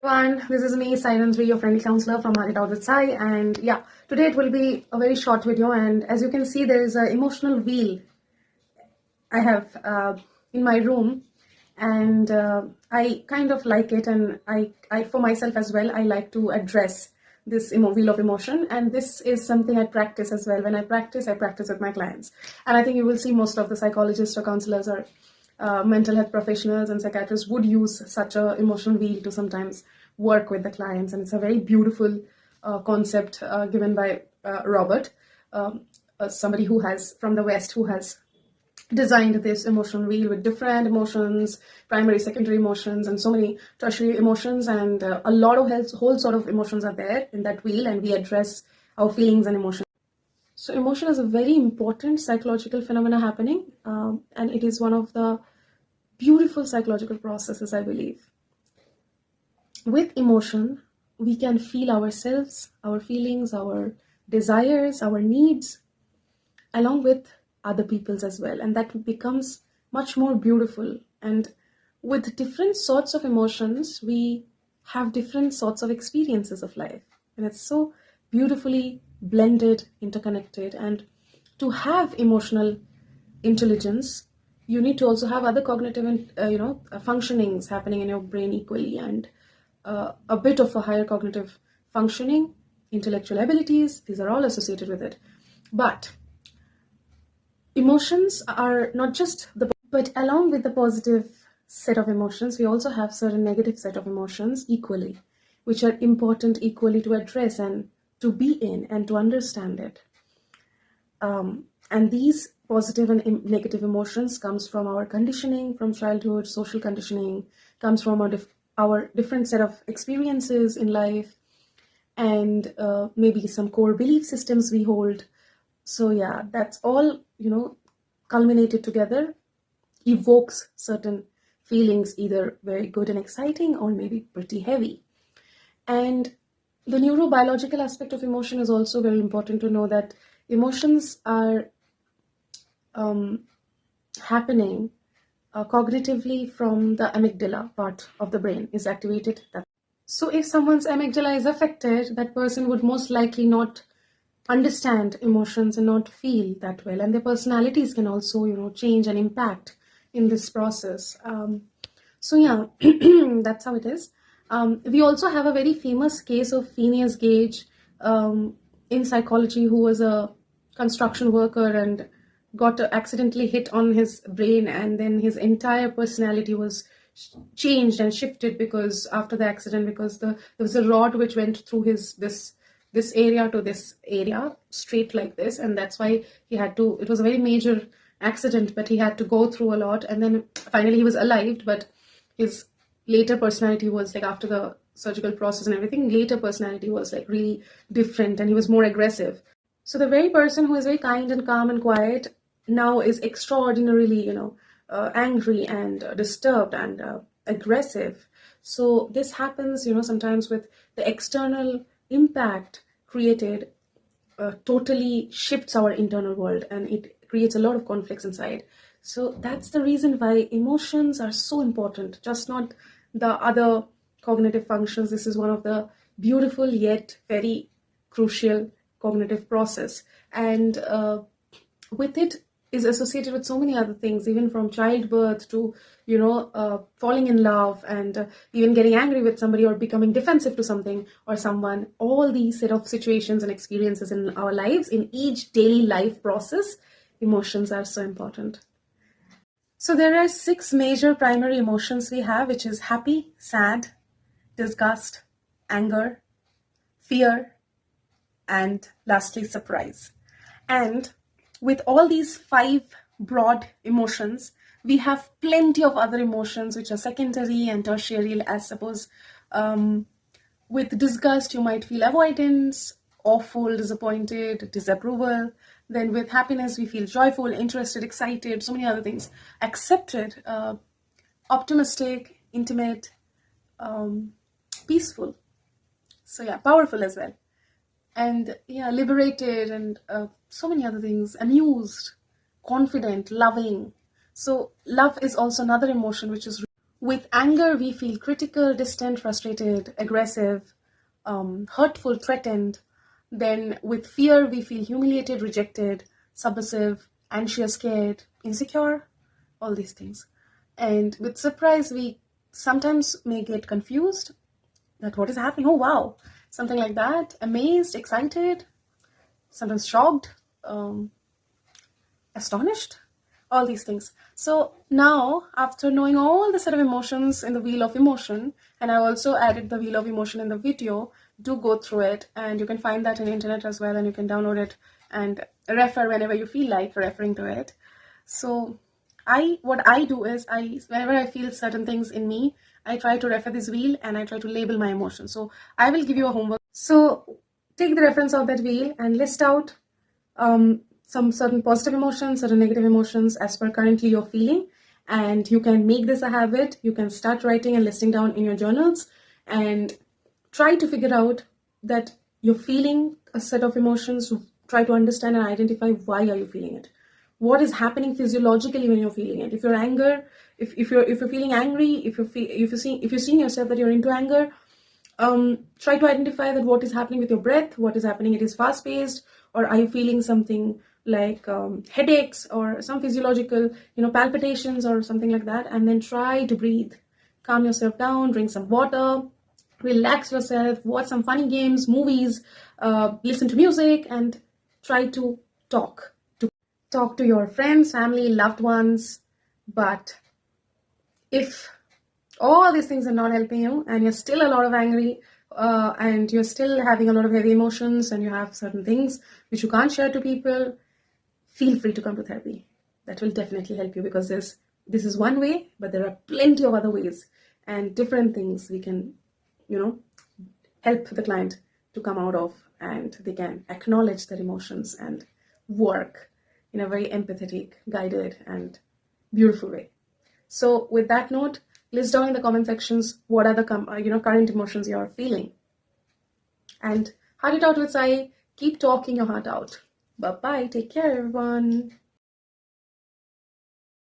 Everyone, this is me, Siren3, your friendly counselor from Market Out with Sai. And yeah, today it will be a very short video. And as you can see, there is an emotional wheel I have in my room, and I kind of like it. And I, for myself as well, I like to address this wheel of emotion. And this is something I practice as well. When I practice with my clients. And I think you will see most of the psychologists or counselors or mental health professionals and psychiatrists would use such a emotional wheel to sometimes work with the clients. And it's a very beautiful concept given by Robert, somebody who has from the West, who has designed this emotional wheel with different emotions, primary, secondary emotions, and so many tertiary emotions. And a lot of whole sort of emotions are there in that wheel, and we address our feelings and emotions. So emotion is a very important psychological phenomena happening, and it is one of the beautiful psychological processes, I believe. With emotion, we can feel ourselves, our feelings, our desires, our needs, along with other people's as well. And that becomes much more beautiful. And with different sorts of emotions, we have different sorts of experiences of life. And it's so beautifully blended, interconnected. And to have emotional intelligence, you need to also have other cognitive functionings happening in your brain equally, and a bit of a higher cognitive functioning, intellectual abilities. These are all associated with it. But emotions are not just but along with the positive set of emotions, we also have certain negative set of emotions equally, which are important equally to address and to be in and to understand it. And these positive and negative emotions comes from our conditioning from childhood, social conditioning, comes from our different set of experiences in life, and maybe some core belief systems we hold. So yeah, that's all, culminated together, evokes certain feelings, either very good and exciting or maybe pretty heavy. And the neurobiological aspect of emotion is also very important to know, that emotions are happening cognitively from the amygdala part of the brain is activated. So if someone's amygdala is affected, that person would most likely not understand emotions and not feel that well, and their personalities can also change and impact in this process. So yeah, that's how it is. We also have a very famous case of Phineas Gage in psychology, who was a construction worker and got accidentally hit on his brain, and then his entire personality was changed and shifted because after the accident, because there was a rod which went through this area to this area straight like this, and that's why he had to, it was a very major accident, but he had to go through a lot, and then finally he was alive. But his later personality was like, after the surgical process and everything, later personality was like really different, and he was more aggressive. So the very person who is very kind and calm and quiet now is extraordinarily angry and disturbed and aggressive. So this happens sometimes with the external impact created, totally shifts our internal world, and it creates a lot of conflicts inside. So that's the reason why emotions are so important, just not the other cognitive functions. This is one of the beautiful yet very crucial cognitive process, and with it is associated with so many other things, even from childbirth to falling in love, and even getting angry with somebody or becoming defensive to something or someone. All these set of situations and experiences in our lives, in each daily life process, emotions are so important. So there are 6 major primary emotions we have, which is happy, sad, disgust, anger, fear, and lastly surprise. And with all these 5 broad emotions, we have plenty of other emotions which are secondary and tertiary, as suppose with disgust you might feel avoidance, awful, disappointed, disapproval. Then with happiness we feel joyful, interested, excited, so many other things, accepted, optimistic, intimate, peaceful. So yeah, powerful as well. And yeah, liberated, and so many other things, amused, confident, loving. So love is also another emotion which is With anger, we feel critical, distant, frustrated, aggressive, hurtful, threatened. Then with fear, we feel humiliated, rejected, submissive, anxious, scared, insecure, all these things. And with surprise, we sometimes may get confused that what is happening? Oh, wow, something like that. Amazed, excited, sometimes shocked, astonished, all these things. So now, after knowing all the set of emotions in the wheel of emotion, and I also added the wheel of emotion in the video, do go through it, and you can find that on the internet as well, and you can download it and refer whenever you feel like referring to it. So what I do is, whenever I feel certain things in me, I try to refer this wheel and I try to label my emotions. So I will give you a homework. So take the reference of that wheel and list out some certain positive emotions, certain negative emotions as per currently you're feeling. And you can make this a habit. You can start writing and listing down in your journals and try to figure out that you're feeling a set of emotions. Try to understand and identify why are you feeling it. What is happening physiologically when you're feeling it? If you're anger, if you're feeling angry, if you're seeing yourself that you're into anger, try to identify that what is happening with your breath, what is happening. It is fast paced, or are you feeling something like headaches or some physiological, palpitations or something like that? And then try to breathe, calm yourself down, drink some water, relax yourself, watch some funny games, movies, listen to music, and try to talk to your friends, family, loved ones. But if all these things are not helping you and you're still a lot of angry, and you're still having a lot of heavy emotions, and you have certain things which you can't share to people, feel free to come to therapy. That will definitely help you, because this is one way, but there are plenty of other ways and different things we can, help the client to come out of, and they can acknowledge their emotions and work in a very empathetic, guided, and beautiful way. So with that note, list down in the comment sections what are the current emotions you're feeling, and heart it out with Sai. Keep talking your heart out. Bye bye. Take care, everyone.